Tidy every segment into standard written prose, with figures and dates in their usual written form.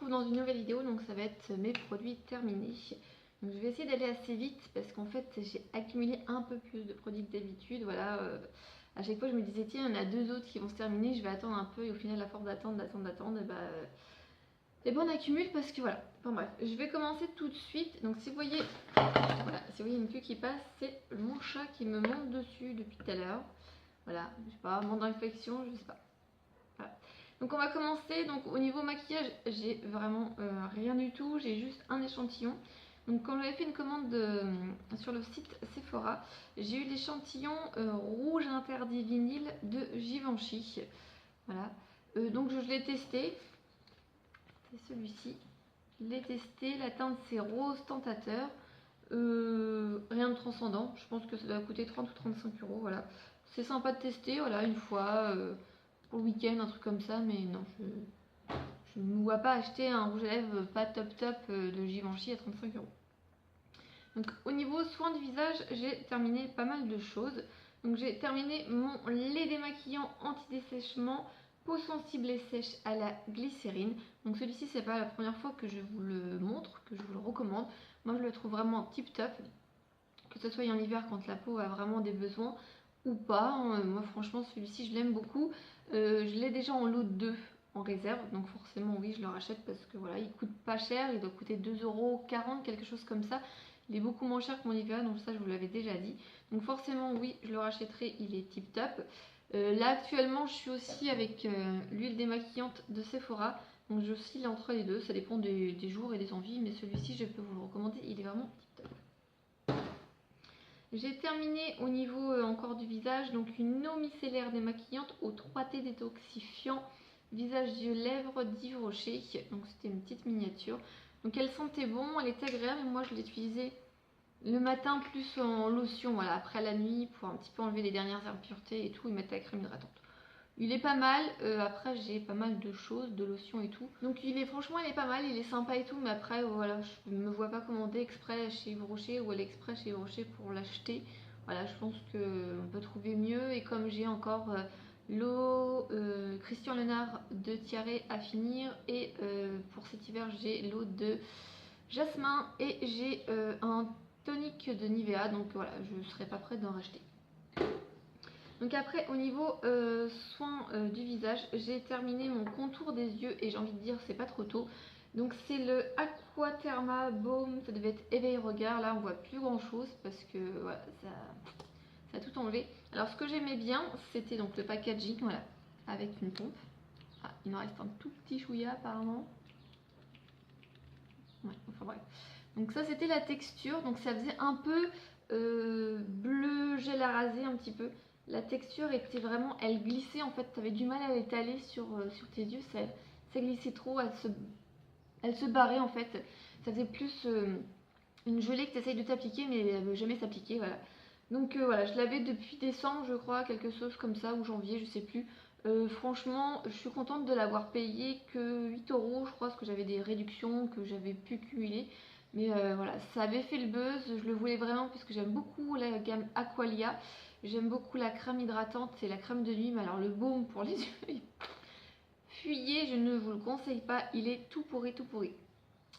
retrouve dans une nouvelle vidéo, donc ça va être mes produits terminés. Donc je vais essayer d'aller assez vite parce qu'en fait j'ai accumulé un peu plus de produits que d'habitude. Voilà, à chaque fois je me disais tiens il y en a 2 autres qui vont se terminer, je vais attendre un peu et au final à force d'attendre, et ben on accumule parce que voilà. Enfin bref, je vais commencer tout de suite. Donc si vous voyez, voilà, si vous voyez une queue qui passe, c'est mon chat qui me monte dessus depuis tout à l'heure. Voilà, je sais pas, manque d'infection, je sais pas. Voilà. Donc on va commencer. Donc au niveau maquillage, j'ai vraiment rien du tout, j'ai juste un échantillon. Donc quand j'avais fait une commande sur le site Sephora, j'ai eu l'échantillon rouge interdit vinyle de Givenchy. Voilà. Donc je l'ai testé. C'est celui-ci. Je l'ai testé. La teinte c'est rose tentateur. Rien de transcendant. Je pense que ça doit coûter 30 ou 35 euros. Voilà. C'est sympa de tester. Voilà, une fois. Pour le week-end, un truc comme ça, mais non, je ne me vois pas acheter un rouge à lèvres pas top de Givenchy à 35 euros. Donc au niveau soin du visage, j'ai terminé pas mal de choses. Donc j'ai terminé mon lait démaquillant anti-dessèchement peau sensible et sèche à la glycérine. Donc celui-ci c'est pas la première fois que je vous le montre, que je vous le recommande. Moi je le trouve vraiment tip top, que ce soit en hiver quand la peau a vraiment des besoins ou pas. Moi franchement celui-ci je l'aime beaucoup. Je l'ai déjà en lot 2 en réserve, donc forcément oui je le rachète parce que voilà, il coûte pas cher, il doit coûter 2,40 €, quelque chose comme ça. Il est beaucoup moins cher que mon Nivea, donc ça je vous l'avais déjà dit. Donc forcément oui je le rachèterai, il est tip top. Là actuellement je suis aussi avec l'huile démaquillante de Sephora. Donc j'oscille entre les deux, ça dépend des jours et des envies, mais celui-ci je peux vous le recommander, il est vraiment tip top. J'ai terminé au niveau encore du visage, donc une eau micellaire démaquillante au 3T détoxifiant visage, yeux, lèvres d'Yves Rocher. Donc c'était une petite miniature. Donc elle sentait bon, elle était agréable. Moi je l'ai utilisée le matin plus en lotion, voilà, après la nuit pour un petit peu enlever les dernières impuretés et tout, et mettre la crème hydratante. Il est pas mal, après j'ai pas mal de choses, de lotions et tout. Donc franchement il est pas mal, il est sympa et tout, mais après voilà, je me vois pas commander exprès chez Yves Rocher ou aller exprès chez Yves Rocher pour l'acheter. Voilà, je pense qu'on peut trouver mieux, et comme j'ai encore l'eau Christian Lénard de Tiare à finir, et pour cet hiver j'ai l'eau de Jasmin, et j'ai un tonique de Nivea, donc voilà, je serai pas prête d'en racheter. Donc après au niveau soin du visage, j'ai terminé mon contour des yeux, et j'ai envie de dire c'est pas trop tôt. Donc c'est le Aquaterma Baume, ça devait être éveil regard. Là on voit plus grand chose parce que voilà, ça a tout enlevé. Alors ce que j'aimais bien c'était donc le packaging, voilà, avec une pompe. Ah, il en reste un tout petit chouïa apparemment. Ouais, enfin bref. Donc ça c'était la texture, donc ça faisait un peu bleu gel à raser un petit peu. La texture était vraiment, elle glissait en fait, tu avais du mal à l'étaler sur tes yeux, ça glissait trop, elle se barrait en fait. Ça faisait plus une gelée que tu essayes de t'appliquer mais elle ne veut jamais s'appliquer, voilà. Donc voilà, je l'avais depuis décembre je crois, quelque chose comme ça, ou janvier, je sais plus. Franchement, je suis contente de l'avoir payé que 8 €, je crois, parce que j'avais des réductions que j'avais pu cumuler. Mais voilà, ça avait fait le buzz, je le voulais vraiment puisque j'aime beaucoup la gamme Aqualia. J'aime beaucoup la crème hydratante et la crème de nuit, mais alors le baume pour les yeux, fuyez, je ne vous le conseille pas, il est tout pourri, tout pourri.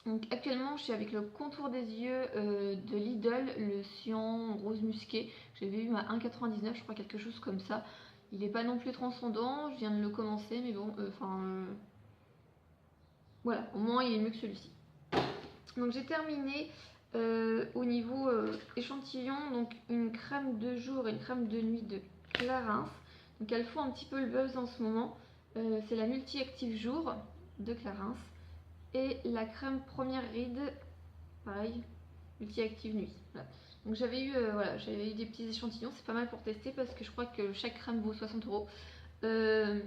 Donc actuellement je suis avec le contour des yeux de Lidl, le cyan rose musqué. J'avais eu à 1,99 je crois, quelque chose comme ça. Il n'est pas non plus transcendant, je viens de le commencer, mais bon, voilà, au moins il est mieux que celui-ci. Donc j'ai terminé au niveau échantillon, donc une crème de jour et une crème de nuit de Clarins. Donc elles font un petit peu le buzz en ce moment. C'est la multi-active jour de Clarins. Et la crème première ride, pareil, multi-active nuit. Voilà. Donc j'avais eu, voilà, j'avais eu des petits échantillons, c'est pas mal pour tester parce que je crois que chaque crème vaut 60 €.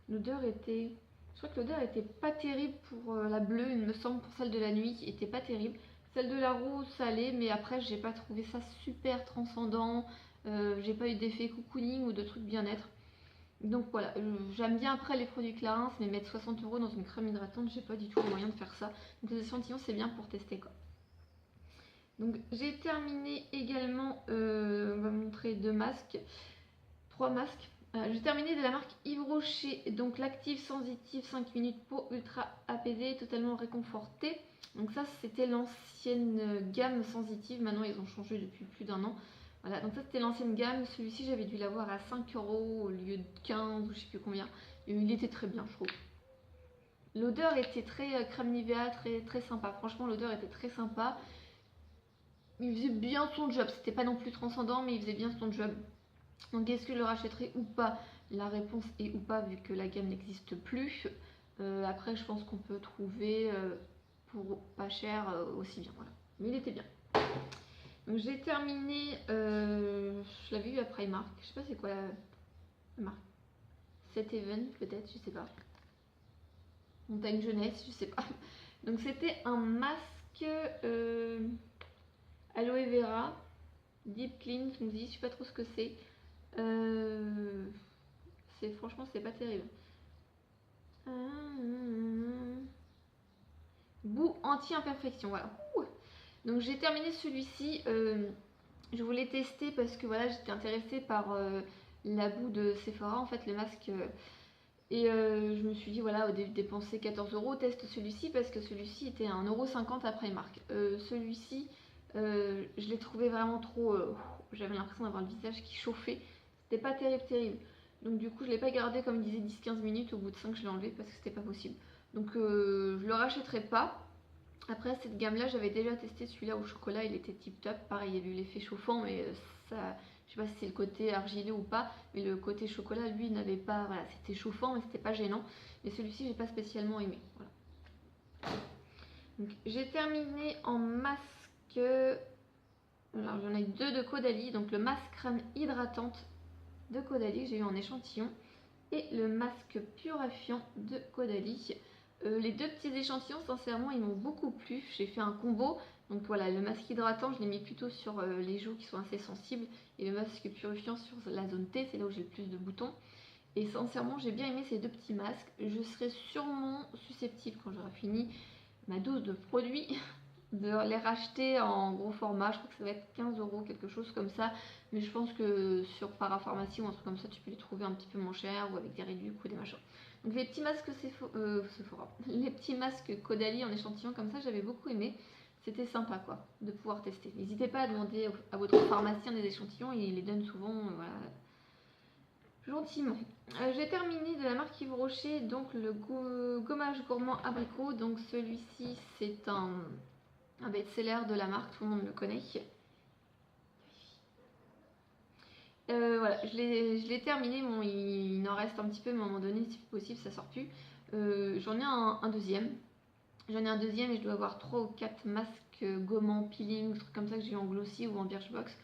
L'odeur était, je crois que l'odeur était pas terrible pour la bleue, il me semble, pour celle de la nuit, qui était pas terrible. Celle de la rose, ça allait, mais après j'ai pas trouvé ça super transcendant. J'ai pas eu d'effet cocooning ou de trucs bien-être. Donc voilà, j'aime bien après les produits Clarins, mais mettre 60 € dans une crème hydratante, j'ai pas du tout le moyen de faire ça. Donc les échantillons, c'est bien pour tester quoi. Donc j'ai terminé également, on va montrer 2 masques, 3 masques. J'ai terminé de la marque Yves Rocher, donc l'active sensitive 5 minutes peau ultra apaisée, totalement réconfortée. Donc ça c'était l'ancienne gamme sensitive, maintenant ils ont changé depuis plus d'1 an. Voilà, donc ça c'était l'ancienne gamme, celui-ci j'avais dû l'avoir à 5 € au lieu de 15 ou je sais plus combien. Et il était très bien je trouve. L'odeur était très crème Nivea, très sympa, franchement l'odeur était très sympa. Il faisait bien son job, c'était pas non plus transcendant mais il faisait bien son job. Donc est-ce que je le rachèterai ou pas? La réponse est ou pas vu que la gamme n'existe plus. Après je pense qu'on peut trouver pour pas cher aussi bien. Voilà. Mais il était bien. Donc j'ai terminé, je l'avais eu à Primark. Je sais pas c'est quoi la marque. 7even peut-être, je sais pas. Montagne Jeunesse, je sais pas. Donc c'était un masque aloe vera, deep clean smoothie, je sais pas trop ce que c'est. Franchement c'est pas terrible. Bout anti-imperfection, voilà. Donc j'ai terminé celui-ci. Je voulais tester parce que voilà, j'étais intéressée par la boue de Sephora, en fait, le masque. Et je me suis dit, voilà, au début dépenser 14 €, teste celui-ci parce que celui-ci était à 1,50 € à Primark. Celui-ci, je l'ai trouvé vraiment trop. J'avais l'impression d'avoir le visage qui chauffait. C'était pas terrible. Donc du coup, je l'ai pas gardé comme il disait 10-15 minutes. Au bout de 5, je l'ai enlevé parce que c'était pas possible. Donc je le rachèterai pas. Après cette gamme là j'avais déjà testé celui-là au chocolat, il était tip top, pareil il y a eu l'effet chauffant mais ça, je sais pas si c'est le côté argileux ou pas, mais le côté chocolat lui n'avait pas, voilà c'était chauffant mais c'était pas gênant, mais celui-ci j'ai pas spécialement aimé, voilà. Donc j'ai terminé en masque, alors j'en ai 2 de Caudalie, donc le masque crème hydratante de Caudalie que j'ai eu en échantillon et le masque purifiant de Caudalie. Les 2 petits échantillons, sincèrement, ils m'ont beaucoup plu. J'ai fait un combo. Donc voilà, le masque hydratant, je l'ai mis plutôt sur les joues qui sont assez sensibles. Et le masque purifiant sur la zone T, c'est là où j'ai le plus de boutons. Et sincèrement, j'ai bien aimé ces 2 petits masques. Je serai sûrement susceptible, quand j'aurai fini ma dose de produits, de les racheter en gros format. Je crois que ça va être 15 €, quelque chose comme ça. Mais je pense que sur Parapharmacie ou un truc comme ça, tu peux les trouver un petit peu moins cher ou avec des réducts ou des machins. Donc les petits masques Sephora, les petits masques Caudalie en échantillon comme ça, j'avais beaucoup aimé. C'était sympa quoi, de pouvoir tester. N'hésitez pas à demander à votre pharmacien des échantillons, il les donne souvent, voilà, gentiment. J'ai terminé de la marque Yves Rocher, donc le gommage gourmand abricot. Donc celui-ci, c'est un best-seller de la marque, tout le monde le connaît. Voilà, je l'ai terminé, bon, il en reste un petit peu, mais à un moment donné, si possible, ça sort plus. J'en ai un deuxième. J'en ai un deuxième et je dois avoir 3 ou 4 masques gommants, peeling, trucs comme ça que j'ai en glossy ou en Birchbox.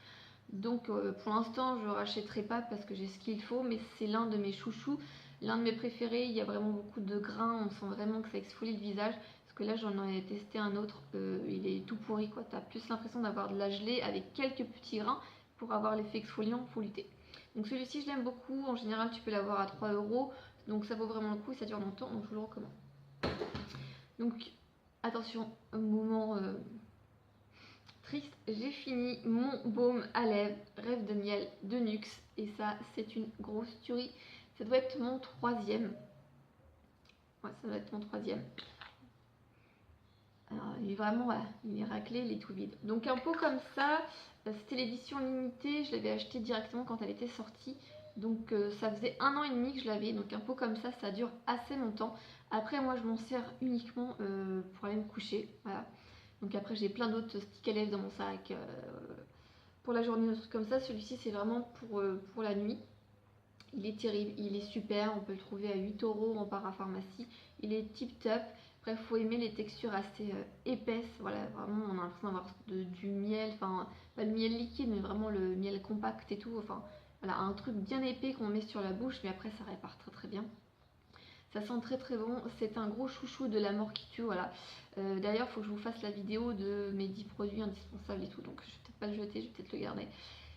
Donc pour l'instant, je ne rachèterai pas parce que j'ai ce qu'il faut, mais c'est l'un de mes chouchous, l'un de mes préférés. Il y a vraiment beaucoup de grains, on sent vraiment que ça exfolie le visage. Parce que là, j'en ai testé un autre, il est tout pourri quoi. Tu as plus l'impression d'avoir de la gelée avec quelques petits grains pour avoir l'effet exfoliant pour lutter. Donc celui-ci, je l'aime beaucoup. En général, tu peux l'avoir à 3 €. Donc ça vaut vraiment le coup et ça dure longtemps, donc je vous le recommande. Donc attention, un moment triste, j'ai fini mon baume à lèvres Rêve de miel de NYX et ça c'est une grosse tuerie. Ça doit être mon 3e. Ouais, ça doit être mon 3e. Alors il est vraiment, voilà, il est raclé, il est tout vide. Donc un pot comme ça, c'était l'édition limitée, je l'avais acheté directement quand elle était sortie. Donc ça faisait 1 an et demi que je l'avais, donc un pot comme ça dure assez longtemps. Après moi je m'en sers uniquement pour aller me coucher, voilà. Donc après j'ai plein d'autres sticks à lèvres dans mon sac pour la journée, des trucs comme ça. Celui-ci c'est vraiment pour la nuit. Il est terrible, il est super, on peut le trouver à 8 € en parapharmacie. Il est tip top. Bref, il faut aimer les textures assez épaisses. Voilà, vraiment on a l'impression d'avoir du miel, enfin pas le miel liquide mais vraiment le miel compact et tout. Enfin voilà, un truc bien épais qu'on met sur la bouche mais après ça répare très bien. Ça sent très bon, c'est un gros chouchou de la mort qui tue, voilà. D'ailleurs, il faut que je vous fasse la vidéo de mes 10 produits indispensables et tout, donc je vais peut-être pas le jeter, je vais peut-être le garder.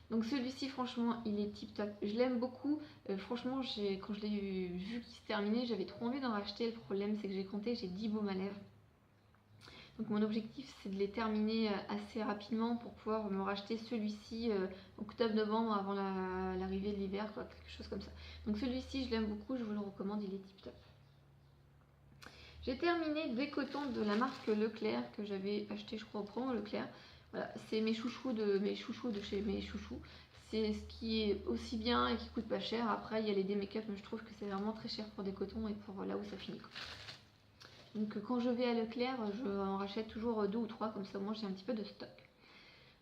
Donc celui-ci, franchement, il est tip top, je l'aime beaucoup. Franchement, quand je l'ai vu qu'il se terminait, j'avais trop envie d'en racheter. Le problème, c'est que j'ai compté, j'ai 10 baumes à lèvres. Donc mon objectif, c'est de les terminer assez rapidement pour pouvoir me racheter celui-ci octobre-novembre avant l'arrivée de l'hiver. l'hiver, quoi, quelque chose comme ça. Donc celui-ci, je l'aime beaucoup, je vous le recommande, il est tip top. J'ai terminé des cotons de la marque Leclerc que j'avais acheté, je crois, au Promo Leclerc. Voilà, c'est mes chouchous de chez mes chouchous. C'est ce qui est aussi bien et qui coûte pas cher. Après, il y a les D-Make-up, mais je trouve que c'est vraiment très cher pour des cotons et pour là où ça finit, quoi. Donc quand je vais à Leclerc, je en rachète toujours 2 ou 3, comme ça au moins j'ai un petit peu de stock.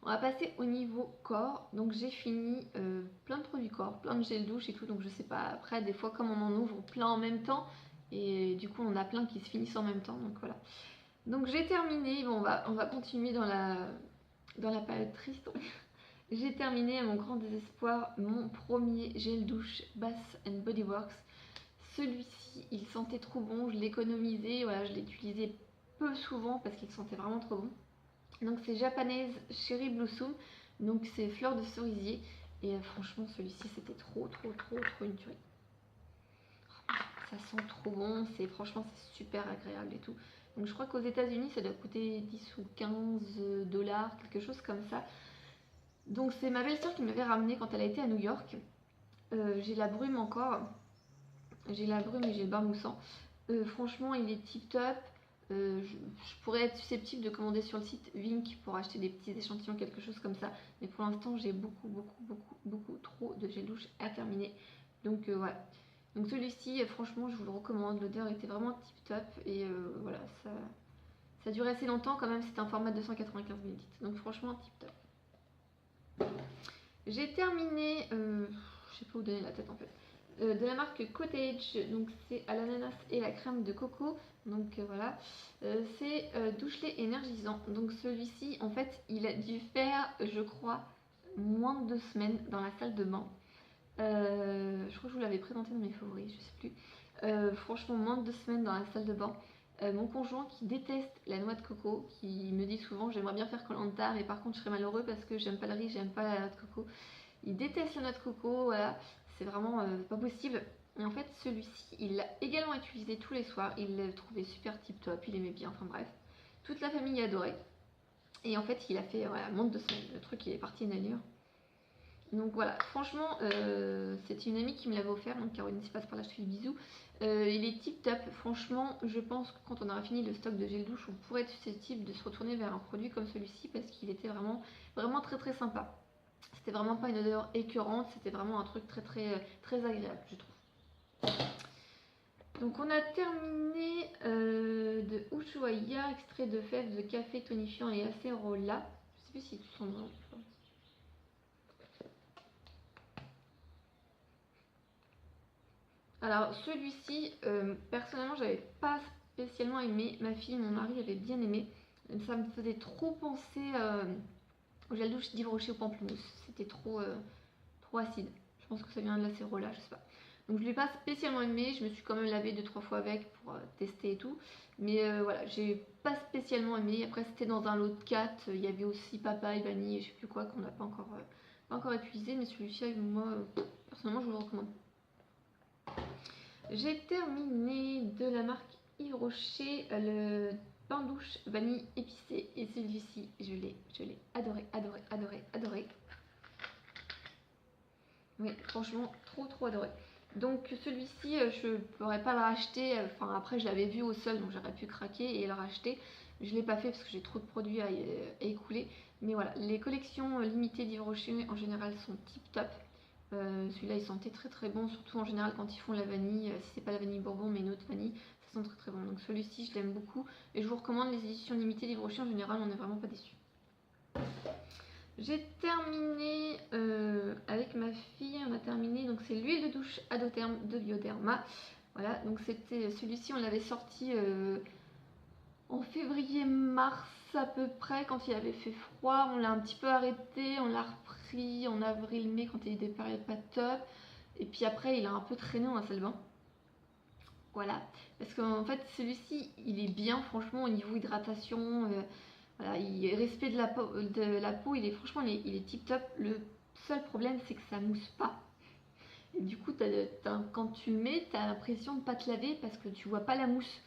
On va passer au niveau corps. Donc j'ai fini plein de produits corps, plein de gel douche et tout. Donc je sais pas, après des fois comme on en ouvre plein en même temps, et du coup on a plein qui se finissent en même temps. Donc voilà. Donc j'ai terminé, bon, on va continuer dans la période triste. J'ai terminé à mon grand désespoir mon premier gel douche Bath Body Works. Celui-ci, il sentait trop bon, je l'ai économisé, voilà, je l'ai utilisé peu souvent parce qu'il sentait vraiment trop bon. Donc c'est Japanese Cherry Blossom, donc c'est fleur de cerisier. Et franchement, celui-ci, c'était trop une tuerie. Ça sent trop bon, franchement, c'est super agréable et tout. Donc je crois qu'aux États-Unis ça doit coûter 10 ou 15 $, quelque chose comme ça. Donc c'est ma belle-sœur qui m'avait ramené quand elle a été à New York. J'ai la brume encore. J'ai la brume et j'ai le bain moussant. Franchement, il est tip top. Je pourrais être susceptible de commander sur le site Vink pour acheter des petits échantillons, quelque chose comme ça. Mais pour l'instant, j'ai beaucoup trop de gel douche à terminer. Donc voilà. Donc celui-ci, franchement, je vous le recommande. L'odeur était vraiment tip top. Et voilà, ça durait assez longtemps quand même. C'était un format de 295 ml. Donc franchement, tip top. J'ai terminé, je sais pas où donner la tête en fait, de la marque Cottage, donc c'est à l'ananas et la crème de coco, donc voilà, c'est douche-lait énergisant. Donc celui-ci en fait il a dû faire je crois moins de 2 semaines dans la salle de bain. Je crois que je vous l'avais présenté dans mes favoris, je sais plus. Franchement moins de 2 semaines dans la salle de bain. Mon conjoint qui déteste la noix de coco, qui me dit souvent j'aimerais bien faire Koh-Lanta, mais par contre je serais malheureux parce que j'aime pas le riz, j'aime pas la noix de coco. Il déteste la noix de coco, voilà, c'est vraiment pas possible. Et en fait celui-ci, il l'a également utilisé tous les soirs, il l'a trouvé super tip top, il aimait bien, enfin bref. Toute la famille adorait. Et en fait il a fait voilà, moins de 2 semaines, le truc il est parti une allure. Donc voilà, franchement, c'est une amie qui me l'avait offert, donc Caroline, si passe par là, je te fais des bisous. Il est tip top, franchement, je pense que quand on aura fini le stock de gel douche, on pourrait être susceptible de se retourner vers un produit comme celui-ci parce qu'il était vraiment très sympa. C'était vraiment pas une odeur écœurante, c'était vraiment un truc très agréable, je trouve. Donc on a terminé de Ushuaïa, extrait de fèves de café tonifiant et acérola. Je sais plus si tout son nom. Alors celui-ci, personnellement, j'avais pas spécialement aimé. Ma fille, mon mari avait bien aimé. Ça me faisait trop penser au gel douche d'Yves Rocher au pamplemousse. C'était trop acide. Je pense que ça vient de l'acérola, je sais pas. Donc je l'ai pas spécialement aimé. Je me suis quand même lavé 2-3 fois avec pour tester et tout. Mais voilà, j'ai pas spécialement aimé. Après c'était dans un lot de 4. Il y avait aussi papaye, vanille et je sais plus quoi qu'on n'a pas encore utilisé. Mais celui-ci, moi, personnellement, je vous le recommande. J'ai terminé de la marque Yves Rocher le bain douche vanille épicé et celui-ci je l'ai adoré. Oui, franchement trop adoré. Donc celui-ci je pourrais pas le racheter, enfin après je l'avais vu au sol donc j'aurais pu craquer et le racheter. Je l'ai pas fait parce que j'ai trop de produits à écouler. Mais voilà, les collections limitées d'Yves Rocher en général sont tip top. Celui-là il sentait très bon, surtout en général quand ils font la vanille, si c'est pas la vanille bourbon mais une autre vanille, ça sent très bon. Donc celui-ci je l'aime beaucoup et je vous recommande les éditions limitées d'Yves Rocher, en général on n'est vraiment pas déçus. J'ai terminé avec ma fille, on a terminé, donc c'est l'huile de douche Adotherm de Bioderma. Voilà, donc c'était celui-ci, on l'avait sorti en février-mars à peu près, quand il avait fait froid. On l'a un petit peu arrêté, on l'a repris en avril-mai quand il y a eu des périodes pas top. Et puis après, il a un peu traîné dans la salle de bain. Voilà, parce qu'en fait, celui-ci, il est bien, franchement, au niveau hydratation. Voilà, respect de la peau, franchement, il est tip top. Le seul problème, c'est que ça mousse pas. Et du coup, quand tu le mets, tu as l'impression de pas te laver parce que tu vois pas la mousse.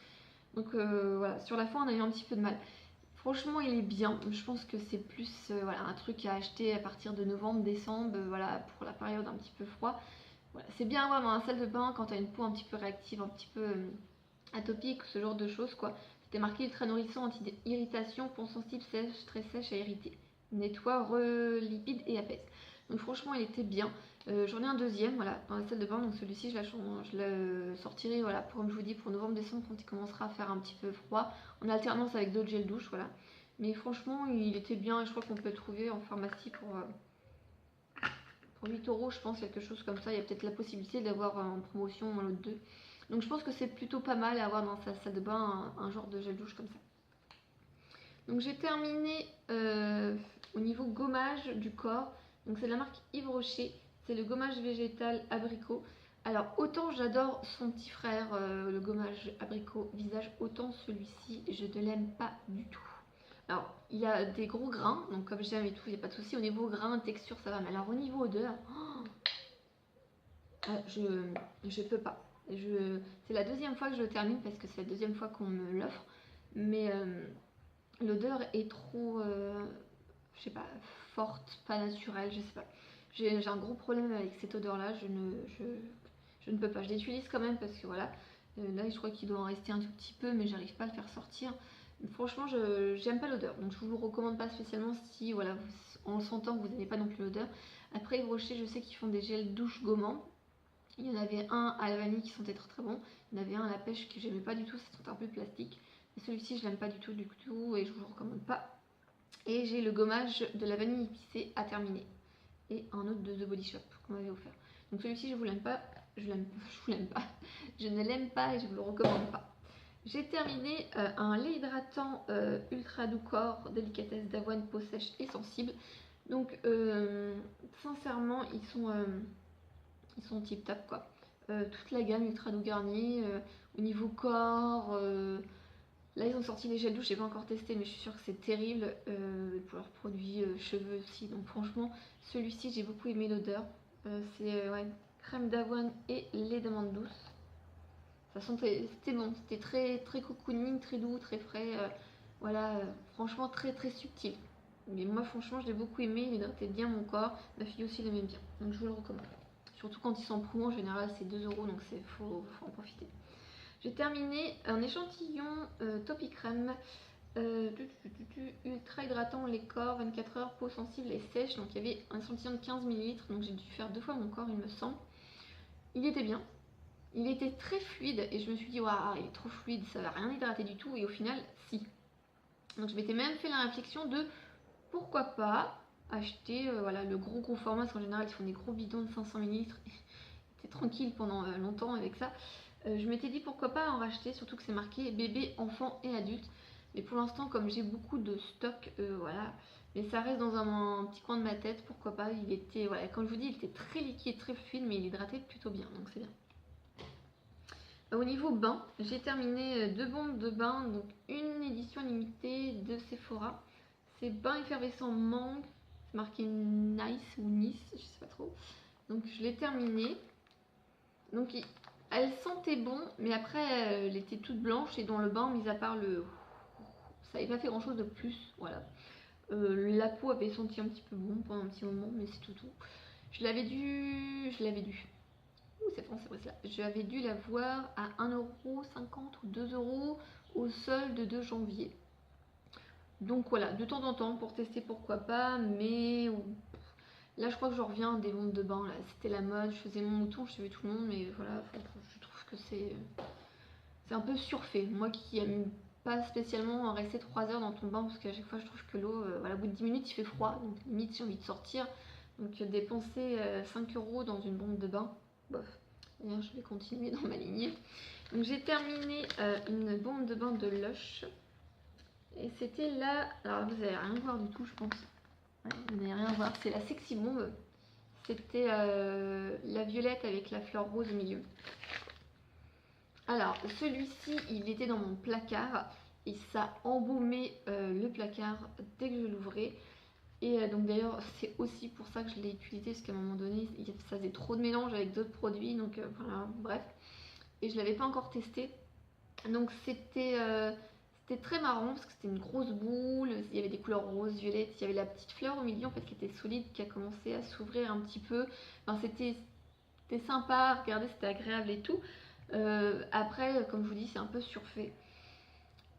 Donc voilà, sur la fin, on a eu un petit peu de mal. Franchement, il est bien. Je pense que c'est plus voilà, un truc à acheter à partir de novembre, décembre, voilà, pour la période un petit peu froid. Voilà, c'est bien à avoir dans la salle de bain quand tu as une peau un petit peu réactive, un petit peu atopique, ce genre de choses quoi. C'était marqué ultra nourrissant, anti-irritation, peau sensible, sèche, très sèche à irriter. Nettoie, relipide et apaise. Donc franchement, il était bien. J'en ai un deuxième, voilà, dans la salle de bain. Donc celui-ci, je le sortirai, voilà, pour, comme je vous dis, pour novembre-décembre, quand il commencera à faire un petit peu froid, en alternance avec d'autres gels douche, voilà. Mais franchement, il était bien et je crois qu'on peut le trouver en pharmacie pour 8 euros, je pense, quelque chose comme ça. Il y a peut-être la possibilité d'avoir en promotion un lot 2. Donc je pense que c'est plutôt pas mal à avoir dans sa salle de bain un genre de gel douche comme ça. Donc j'ai terminé au niveau gommage du corps. Donc c'est de la marque Yves Rocher. C'est le gommage végétal abricot. Alors autant j'adore son petit frère, le gommage abricot visage, autant celui-ci je ne l'aime pas du tout. Alors il a des gros grains, donc comme j'aime et tout, il n'y a pas de souci. Au niveau grain, texture, ça va. Mais alors au niveau odeur, je peux pas. C'est la deuxième fois que je le termine parce que c'est la deuxième fois qu'on me l'offre. Mais l'odeur est trop, je sais pas, forte, pas naturelle, je sais pas. J'ai un gros problème avec cette odeur-là, je ne peux pas. Je l'utilise quand même parce que voilà, là je crois qu'il doit en rester un tout petit peu, mais j'arrive pas à le faire sortir. Franchement, j'aime pas l'odeur, donc je vous le recommande pas spécialement si, voilà, en le sentant, vous n'avez pas non plus l'odeur. Après, Yves Rocher, je sais qu'ils font des gels douche gommants. Il y en avait un à la vanille qui sentait très très bon. Il y en avait un à la pêche que j'aimais pas du tout, ça sentait un peu plastique. Et celui-ci, je l'aime pas du tout et je vous le recommande pas. Et j'ai le gommage de la vanille épicée à terminer. Et un autre de The Body Shop qu'on m'avait offert. Donc celui-ci, je vous l'aime pas. Je vous l'aime pas. Je ne l'aime pas et je vous le recommande pas. J'ai terminé un lait hydratant ultra doux corps, délicatesse d'avoine, peau sèche et sensible. Donc sincèrement, ils sont tip top quoi. Toute la gamme ultra doux garni, au niveau corps, là ils ont sorti les gels douche, j'ai pas encore testé mais je suis sûre que c'est terrible pour leurs produits cheveux aussi. Donc franchement celui-ci j'ai beaucoup aimé l'odeur. C'est ouais, crème d'avoine et lait d'amande douce. Ça sentait, c'était bon, c'était très très cocooning, très doux, très frais. Voilà, franchement très très subtil. Mais moi franchement je l'ai beaucoup aimé, il hydratait bien mon corps. Ma fille aussi l'aimait bien, donc je vous le recommande. Surtout quand ils sont en promo, en général c'est 2 euros, donc faut en profiter. J'ai terminé un échantillon Topi Crème ultra hydratant les corps, 24 heures, peau sensible et sèche. Donc il y avait un échantillon de 15 ml, donc j'ai dû faire 2 fois mon corps, il me semble. Il était bien, il était très fluide et je me suis dit, waouh, il est trop fluide, ça va rien hydrater du tout. Et au final, si. Donc je m'étais même fait la réflexion de pourquoi pas acheter voilà, le gros format, parce qu'en général ils font des gros bidons de 500 ml. J'étais tranquille pendant longtemps avec ça. Je m'étais dit pourquoi pas en racheter, surtout que c'est marqué bébé, enfant et adulte. Mais pour l'instant, comme j'ai beaucoup de stock, voilà. Mais ça reste dans un petit coin de ma tête, pourquoi pas. Il était, voilà, comme je vous dis, il était très liquide, très fluide, mais il hydratait plutôt bien, donc c'est bien. Au niveau bain, j'ai terminé 2 bombes de bain, donc une édition limitée de Sephora. C'est bain effervescent mangue, c'est marqué Nice ou Nice, je sais pas trop. Donc je l'ai terminé. Donc elle sentait bon, mais après elle était toute blanche et dans le bain, mis à part le... ça n'avait pas fait grand chose de plus, voilà. La peau avait senti un petit peu bon pendant un petit moment, mais c'est tout. Je l'avais dû... Ouh, c'est français, ouais, j'avais dû la voir à 1,50€ ou 2€ au solde de janvier. Donc voilà, de temps en temps pour tester pourquoi pas, mais là je crois que je reviens à des bombes de bain, là c'était la mode, je faisais mon mouton, je suivais tout le monde, mais voilà, je trouve que c'est un peu surfait. Moi qui aime pas spécialement en rester 3 heures dans ton bain, parce qu'à chaque fois je trouve que l'eau, voilà, au bout de 10 minutes il fait froid, donc limite j'ai envie de sortir. Donc dépenser 5€ dans une bombe de bain, bof. D'ailleurs je vais continuer dans ma lignée. Donc j'ai terminé une bombe de bain de Lush. Et c'était là, alors vous n'allez rien voir du tout je pense. Ouais, vous n'allez rien voir, c'est la Sexy Bomb. C'était la violette avec la fleur rose au milieu. Alors celui-ci il était dans mon placard et ça embaumait le placard dès que je l'ouvrais. Et donc d'ailleurs c'est aussi pour ça que je l'ai utilisé, parce qu'à un moment donné ça faisait trop de mélange avec d'autres produits, donc voilà, bref. Et je l'avais pas encore testé. Donc c'était C'était très marrant parce que c'était une grosse boule, il y avait des couleurs roses, violettes, il y avait la petite fleur au milieu en fait qui était solide, qui a commencé à s'ouvrir un petit peu. Enfin, c'était sympa à regarder, c'était agréable et tout. Après, comme je vous dis, c'est un peu surfait.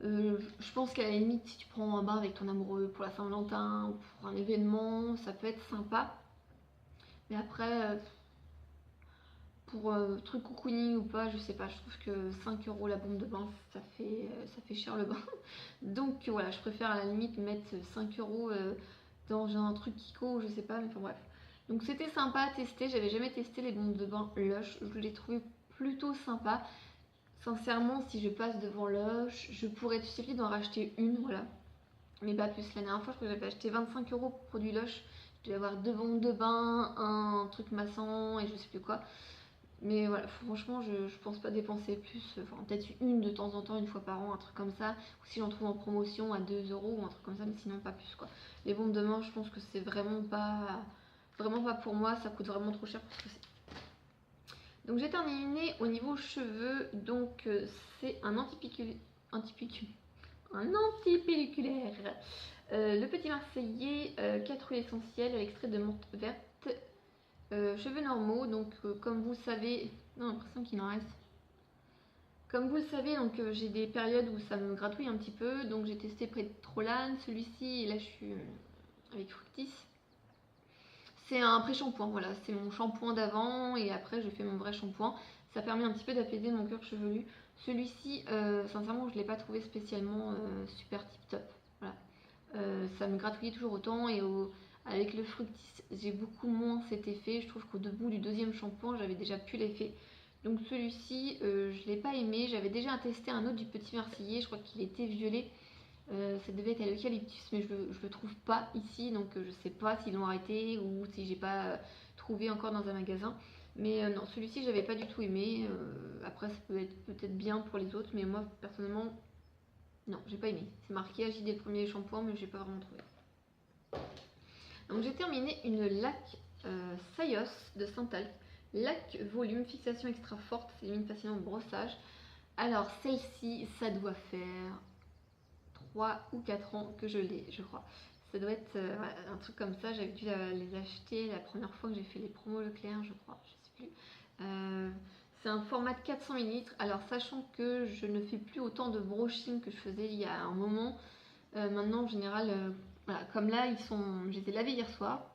Je pense qu'à la limite, si tu prends un bain avec ton amoureux pour la Saint-Valentin ou pour un événement, ça peut être sympa. Mais après, pour truc cocooning ou pas, je sais pas, je trouve que 5 € la bombe de bain, ça fait cher le bain. Donc voilà, je préfère à la limite mettre 5 € dans un truc Kiko, je sais pas, mais enfin bref. Donc c'était sympa à tester, j'avais jamais testé les bombes de bain Lush, je l'ai trouvé plutôt sympa. Sincèrement, si je passe devant Lush, je pourrais tout suffit d'en racheter une, voilà. Mais pas plus. La dernière fois, je crois que j'avais acheté 25 € pour produit Lush. Je devais avoir 2 bombes de bain, un truc massant et je sais plus quoi. Mais voilà, franchement, je pense pas dépenser plus. Enfin, peut-être une de temps en temps, une fois par an, un truc comme ça. Ou si j'en trouve en promotion à 2 € ou un truc comme ça, mais sinon pas plus quoi. Les bombes de bain, je pense que c'est vraiment pas pour moi. Ça coûte vraiment trop cher pour ce que c'est. Donc j'ai terminé au niveau cheveux. Donc c'est un antipelliculaire. Le Petit Marseillais, 4 huiles essentielles, extrait de menthe verte. Cheveux normaux, donc comme vous le savez, non, j'ai l'impression qu'il en reste. Comme vous le savez, donc j'ai des périodes où ça me gratouille un petit peu, donc j'ai testé près de Trolan, celui-ci, et là je suis avec Fructis. C'est un pré-shampoing, voilà, c'est mon shampoing d'avant et après je fais mon vrai shampoing. Ça permet un petit peu d'apaiser mon cuir chevelu. Celui-ci, sincèrement, je ne l'ai pas trouvé spécialement super tip top. Voilà. Ça me gratouillait toujours autant et avec le Fructis, j'ai beaucoup moins cet effet. Je trouve qu'au debout du deuxième shampoing, j'avais déjà plus l'effet. Donc celui-ci, je ne l'ai pas aimé. J'avais déjà testé un autre du Petit Marseillais, je crois qu'il était violet. Ça devait être à l'eucalyptus, mais je le trouve pas ici, donc je sais pas s'ils l'ont arrêté ou si j'ai pas trouvé encore dans un magasin. Mais non, celui-ci j'avais pas du tout aimé. Après, ça peut être peut-être bien pour les autres, mais moi personnellement, non, j'ai pas aimé. C'est marqué agit des premiers shampoings, mais j'ai pas vraiment trouvé. Donc j'ai terminé une laque Sayos de Santalc. Laque volume, fixation extra forte, s'élimine facilement au brossage. Alors celle-ci, ça doit faire 3 ou 4 ans que je l'ai, je crois. Ça doit être un truc comme ça. J'avais dû les acheter la première fois que j'ai fait les promos Leclerc, je crois. Je sais plus. C'est un format de 400 ml. Alors, sachant que je ne fais plus autant de brushing que je faisais il y a un moment, maintenant en général, voilà, comme là, je les ai lavés hier soir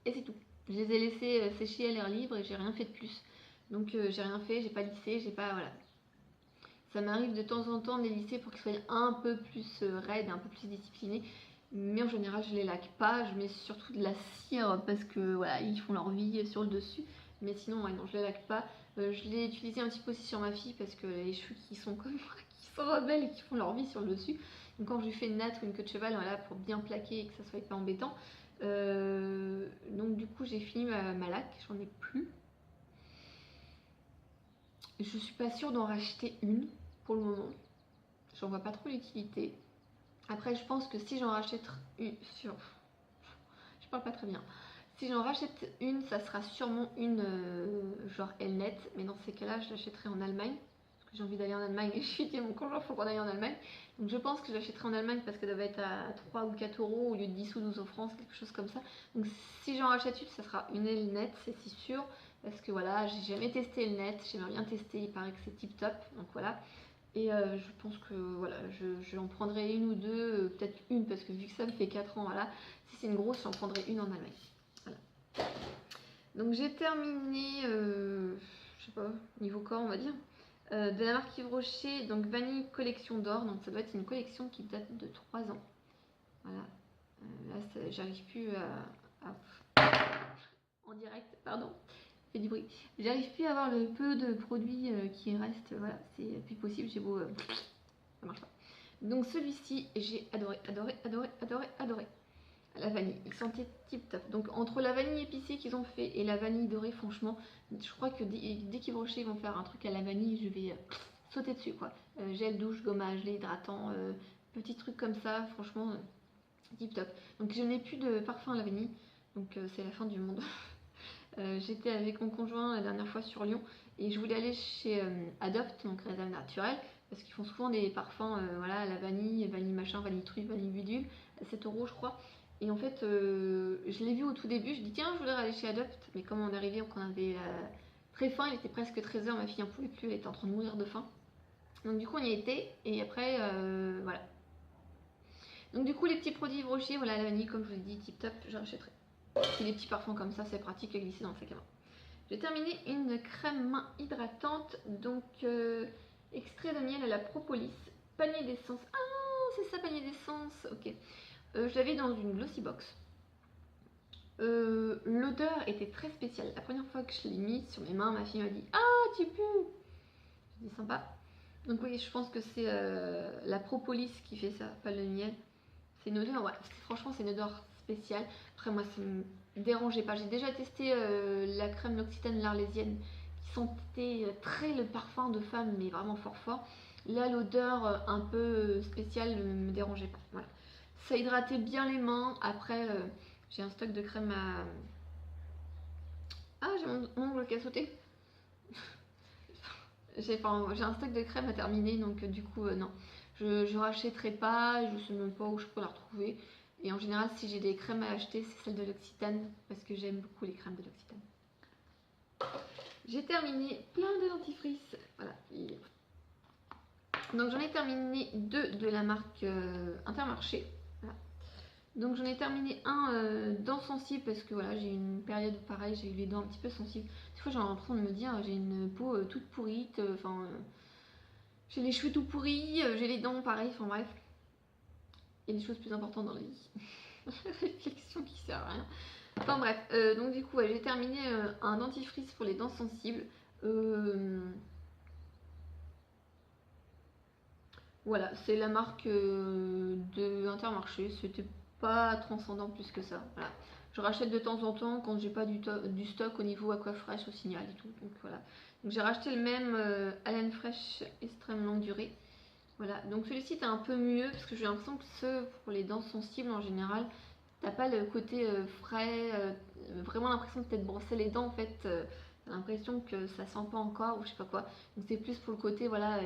et c'est tout. Je les ai laissés sécher à l'air libre et j'ai rien fait de plus. Donc, j'ai rien fait, j'ai pas lissé, j'ai pas. Voilà. Ça m'arrive de temps en temps de les lisser pour qu'ils soient un peu plus raides, un peu plus disciplinés. Mais en général, je les laque pas. Je mets surtout de la cire parce que voilà, ils font leur vie sur le dessus. Mais sinon, ouais, non, je les laque pas. Je l'ai utilisé un petit peu aussi sur ma fille parce que les cheveux qui sont comme moi, qui sont rebelles et qui font leur vie sur le dessus. Donc quand je lui fais une natte ou une queue de cheval, voilà, pour bien plaquer et que ça soit pas embêtant. Donc du coup, j'ai fini ma laque. J'en ai plus. Je suis pas sûre d'en racheter une pour le moment. J'en vois pas trop l'utilité. Après, je pense que si j'en rachète une, je parle pas très bien. Si j'en rachète une, ça sera sûrement une genre Elnet, mais dans ces cas-là, je l'achèterai en Allemagne. Parce que j'ai envie d'aller en Allemagne et je suis dit mon conjoint, il faut qu'on aille en Allemagne. Donc je pense que je l'achèterai en Allemagne parce qu'elle doit être à 3 ou 4 € au lieu de 10 ou 12 en France, quelque chose comme ça. Donc si j'en rachète une, ça sera une Elnet, c'est si sûr. Parce que voilà, j'ai jamais testé Elnet, j'aimerais bien tester, il paraît que c'est tip top. Donc voilà. Et je pense que voilà, je en prendrai une ou deux, peut-être une parce que vu que ça me fait 4 ans, voilà. Si c'est une grosse, j'en prendrai une en Allemagne. Voilà. Donc j'ai terminé, je sais pas, niveau corps on va dire, de la marque Yves Rocher, donc Vanille Collection d'or. Donc ça doit être une collection qui date de 3 ans. Voilà. Là, j'arrive plus en direct, pardon. Fait du bruit. J'arrive plus à avoir le peu de produits qui restent. Voilà, c'est plus possible. J'ai beau. Ça marche pas. Donc celui-ci, j'ai adoré, adoré, adoré, adoré, adoré. La vanille, il sentait tip top. Donc entre la vanille épicée qu'ils ont fait et la vanille dorée, franchement, je crois que dès qu'ils vont faire un truc à la vanille, je vais sauter dessus quoi. Gel douche, gommage, lait hydratant, petits trucs comme ça, franchement, tip top. Donc je n'ai plus de parfum à la vanille, donc c'est la fin du monde. J'étais avec mon conjoint la dernière fois sur Lyon et je voulais aller chez Adopt, donc réserve naturelle. parce qu'ils font souvent des parfums, voilà, à la vanille, vanille machin, vanille truc, vanille bidule, à 7 euros je crois. Et en fait, je l'ai vu au tout début, je dis tiens, je voudrais aller chez Adopt, mais comme on est arrivé, on avait très faim, il était presque 13h, ma fille en pouvait plus, elle était en train de mourir de faim. Donc du coup on y était, et après, voilà. Donc du coup les petits produits Yves Rocher, voilà, la vanille, comme je vous ai dit, tip top, je rachèterai. Et les petits parfums comme ça, c'est pratique à glisser dans le sac à main. J'ai terminé une crème main hydratante, donc extrait de miel à la propolis, panier d'essence. Ah, c'est ça, panier d'essence, ok. Je l'avais dans une glossy box. L'odeur était très spéciale. La première fois que je l'ai mise sur mes mains, ma fille m'a dit ah, tu pues. Je dis sympa. Donc oui, je pense que c'est la propolis qui fait ça, pas le miel. C'est une odeur, ouais, franchement c'est une odeur spéciale. Après moi ça me dérangeait pas. J'ai déjà testé la crème L'Occitane l'Arlésienne qui sentait très le parfum de femme mais vraiment fort fort. Là l'odeur un peu spéciale ne me dérangeait pas. Voilà. Ça hydratait bien les mains. Après j'ai un stock de crème à... Ah, j'ai mon ongle qui a sauté. J'ai un stock de crème à terminer, donc du coup, non. Je rachèterai pas, je sais même pas où je peux la retrouver. Et en général, si j'ai des crèmes à acheter, c'est celle de l'Occitane, parce que j'aime beaucoup les crèmes de l'Occitane. J'ai terminé plein de dentifrices. Voilà. Donc j'en ai terminé 2 de la marque Intermarché. Voilà. Donc j'en ai terminé un dents sensibles parce que voilà, j'ai une période pareille, j'ai eu les dents un petit peu sensibles. Des fois j'ai l'impression de me dire j'ai une peau toute pourrite, j'ai les cheveux tout pourris, j'ai les dents pareil, enfin bref. Il y a des choses plus importantes dans la vie. Réflexion qui sert à rien. Enfin bref, donc du coup ouais, j'ai terminé un dentifrice pour les dents sensibles. Voilà, c'est la marque de Intermarché, c'était pas transcendant plus que ça. Voilà. Je rachète de temps en temps quand j'ai pas du stock au niveau Aquafresh au Signal et tout. Donc voilà. Donc j'ai racheté le même Allen Fresh extrême longue durée. Voilà, donc celui-ci est un peu mieux parce que j'ai l'impression que ceux pour les dents sensibles en général, t'as pas le côté frais, vraiment l'impression de t'être brossé les dents en fait. T'as l'impression que ça sent pas encore ou je sais pas quoi. Donc c'est plus pour le côté voilà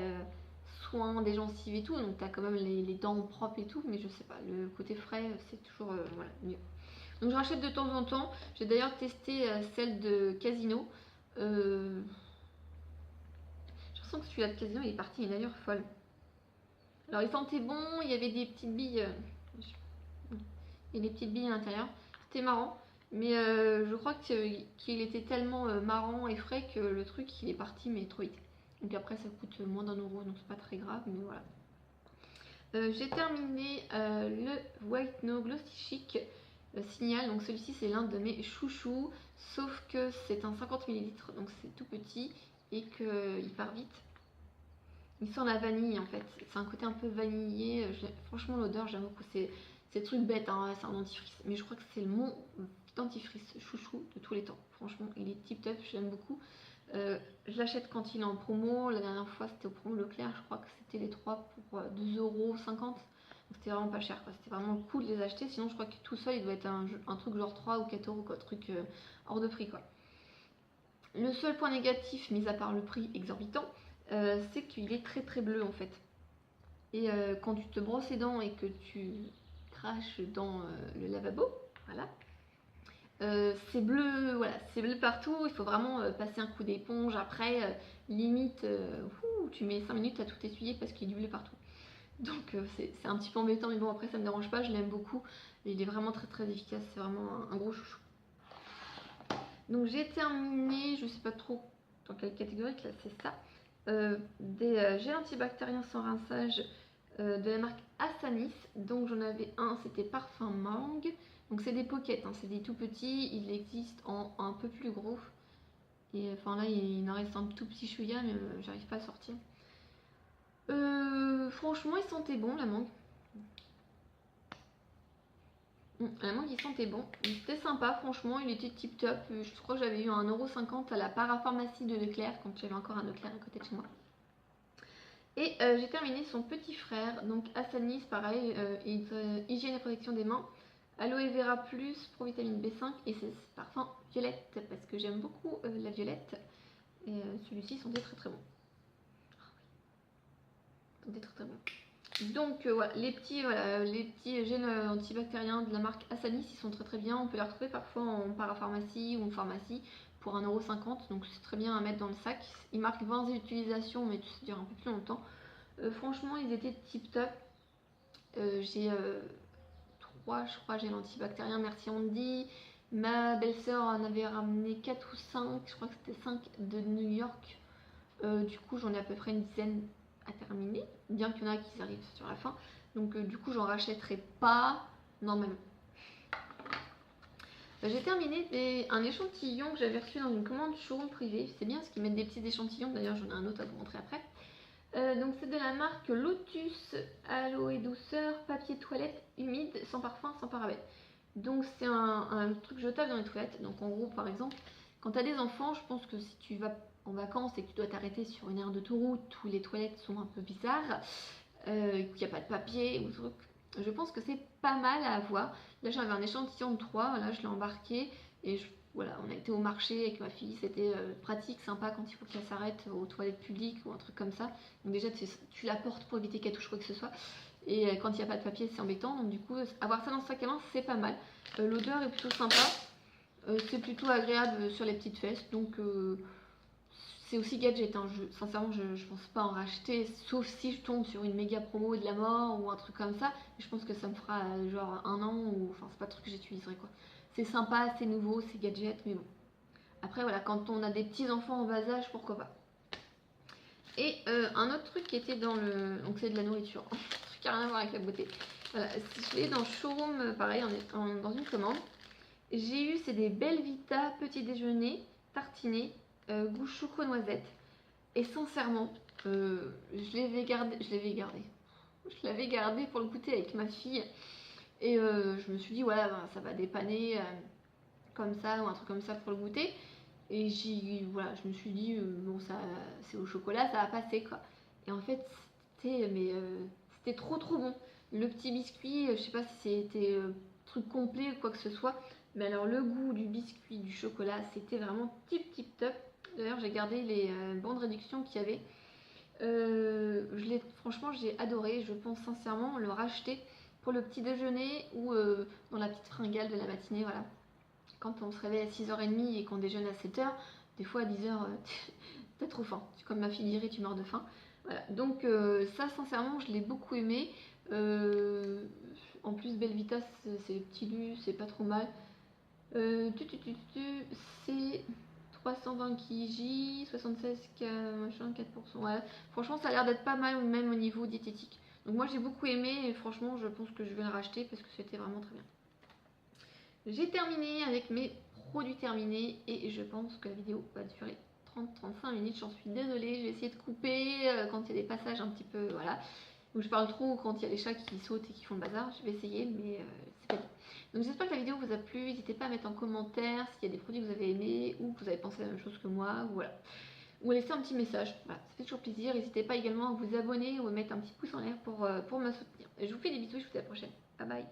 soin des gencives et tout. Donc t'as quand même les dents propres et tout, mais je sais pas, le côté frais c'est toujours voilà, mieux. Donc je rachète de temps en temps. J'ai d'ailleurs testé celle de Casino. J'ai l'impression que celui-là de Casino il est parti, il est d'ailleurs folle. Alors il sentait bon, il y avait des petites billes, et des petites billes à l'intérieur. C'était marrant, mais je crois qu'il était tellement marrant et frais que le truc il est parti mais trop vite. Donc après ça coûte moins d'1 euro, donc c'est pas très grave, mais voilà. J'ai terminé le White No Glossy Chic Signal, donc celui-ci c'est l'un de mes chouchous, sauf que c'est un 50 ml, donc c'est tout petit et qu'il part vite. Il sent la vanille en fait, c'est un côté un peu vanillé. Franchement l'odeur j'aime beaucoup, c'est le truc bête, hein, c'est un dentifrice, mais je crois que c'est mon dentifrice chouchou de tous les temps. Franchement il est tip top, j'aime beaucoup. Je l'achète quand il est en promo, la dernière fois c'était au promo Leclerc, je crois que c'était les 3 pour 2,50 €, donc c'était vraiment pas cher, c'était vraiment cool de les acheter, sinon je crois que tout seul il doit être un truc genre 3 ou 4 euros, quoi, truc hors de prix quoi. Le seul point négatif, mis à part le prix exorbitant, c'est qu'il est très très bleu en fait. Et quand tu te brosses les dents et que tu craches dans le lavabo, voilà, c'est bleu, voilà, c'est bleu partout. Il faut vraiment passer un coup d'éponge. Après, limite, tu mets 5 minutes à tout essuyer parce qu'il y a du bleu partout. Donc c'est un petit peu embêtant, mais bon, après ça me dérange pas, je l'aime beaucoup. Il est vraiment très très efficace, c'est vraiment un gros chouchou. Donc j'ai terminé, je sais pas trop dans quelle catégorie, là c'est ça, des gels antibactériens sans rinçage de la marque Asanis. Donc j'en avais un, c'était parfum mangue. Donc c'est des pockets, hein, c'est des tout petits, il existe en un peu plus gros. Et enfin là il en reste un tout petit chouïa, mais j'arrive pas à sortir. Franchement il sentait bon la mangue. La mangue il sentait bon, c'était sympa, franchement il était tip top. Je crois que j'avais eu 1,50 € à la parapharmacie de Leclerc quand j'avais encore un Leclerc à côté de chez moi. Et j'ai terminé son petit frère, donc Asanis, pareil, hygiène et protection des mains, aloe vera plus pour vitamine B5 et c'est parfum violette parce que j'aime beaucoup la violette et celui-ci sentait très très bon. C'était très très bon. Donc voilà, les petits gels antibactériens de la marque Asanis, ils sont très très bien. On peut les retrouver parfois en parapharmacie ou en pharmacie pour 1,50 €. Donc c'est très bien à mettre dans le sac. Ils marquent 20 utilisations, mais ça dure un peu plus longtemps. Franchement, ils étaient tip top. J'ai 3, je crois, gels antibactériens, merci Andy. Ma belle-sœur en avait ramené 4 ou 5, je crois que c'était 5 de New York. Du coup, j'en ai à peu près une dizaine à terminer, bien qu'il y en a qui arrivent sur la fin. Donc, du coup, j'en rachèterai pas. Non, même. J'ai terminé un échantillon que j'avais reçu dans une commande showroom privée. C'est bien parce qu'ils mettent des petits échantillons. D'ailleurs, j'en ai un autre à vous montrer après. Donc, c'est de la marque Lotus Aloe Douceur Papier Toilette Humide, sans parfum, sans parabènes. Donc, c'est un truc jetable dans les toilettes. Donc, en gros, par exemple, quand tu as des enfants, je pense que si tu vas en vacances et que tu dois t'arrêter sur une aire d'autoroute où les toilettes sont un peu bizarres, qu'il n'y a pas de papier ou truc, je pense que c'est pas mal à avoir. Là, j'avais un échantillon de 3, là, je l'ai embarqué et voilà, on a été au marché avec ma fille, c'était pratique, sympa quand il faut qu'elle s'arrête aux toilettes publiques ou un truc comme ça. Donc déjà, tu la portes pour éviter qu'elle touche quoi que ce soit. Et quand il n'y a pas de papier, c'est embêtant. Donc du coup, avoir ça dans le sac à main, c'est pas mal. L'odeur est plutôt sympa. C'est plutôt agréable sur les petites fesses. Donc c'est aussi gadget. Hein. Sincèrement, je pense pas en racheter. Sauf si je tombe sur une méga promo de la mort ou un truc comme ça. Je pense que ça me fera genre 1 an. Ou enfin, c'est pas le truc que j'utiliserai quoi. C'est sympa, c'est nouveau, c'est gadget. Mais bon. Après, voilà, quand on a des petits enfants en bas âge, pourquoi pas. Et un autre truc qui était dans le. Donc c'est de la nourriture. Un truc qui n'a rien à voir avec la beauté. Voilà, je l'ai dans le showroom, pareil, dans une commande. J'ai eu, c'est des Belvita petit déjeuner tartinés, goût choco-noisette. Et sincèrement, je l'avais gardé. Je l'avais gardé pour le goûter avec ma fille. Et je me suis dit, voilà, ben, ça va dépanner comme ça ou un truc comme ça pour le goûter. Et voilà, je me suis dit, bon, ça, c'est au chocolat, ça va passer quoi. Et en fait, c'était trop trop bon. Le petit biscuit, je sais pas si c'était truc complet ou quoi que ce soit, mais alors le goût du biscuit, du chocolat, c'était vraiment tip top. D'ailleurs, j'ai gardé les bandes réduction qu'il y avait. Franchement, j'ai adoré. Je pense sincèrement le racheter pour le petit déjeuner ou dans la petite fringale de la matinée, voilà. Quand on se réveille à 6h30 et qu'on déjeune à 7h, des fois à 10h, t'as trop faim. Comme ma fille dirait, tu meurs de faim. Voilà. Donc ça, sincèrement, je l'ai beaucoup aimé. En plus, Belvita, c'est petit lu, c'est pas trop mal. C'est 320 kg, 76 machin, 4%. Ouais. Franchement, ça a l'air d'être pas mal, même au niveau diététique. Donc moi, j'ai beaucoup aimé et franchement, je pense que je vais le racheter parce que c'était vraiment très bien. J'ai terminé avec mes produits terminés et je pense que la vidéo va durer 30-35 minutes. J'en suis désolée, je vais essayer de couper quand il y a des passages un petit peu, voilà, où je parle trop ou quand il y a les chats qui sautent et qui font le bazar. Je vais essayer, mais c'est pas bien. Donc j'espère que la vidéo vous a plu. N'hésitez pas à mettre en commentaire s'il y a des produits que vous avez aimés ou que vous avez pensé la même chose que moi, ou voilà. Ou à laisser un petit message, voilà, ça fait toujours plaisir. N'hésitez pas également à vous abonner ou à mettre un petit pouce en l'air pour me soutenir. Je vous fais des bisous, je vous dis à la prochaine. Bye bye.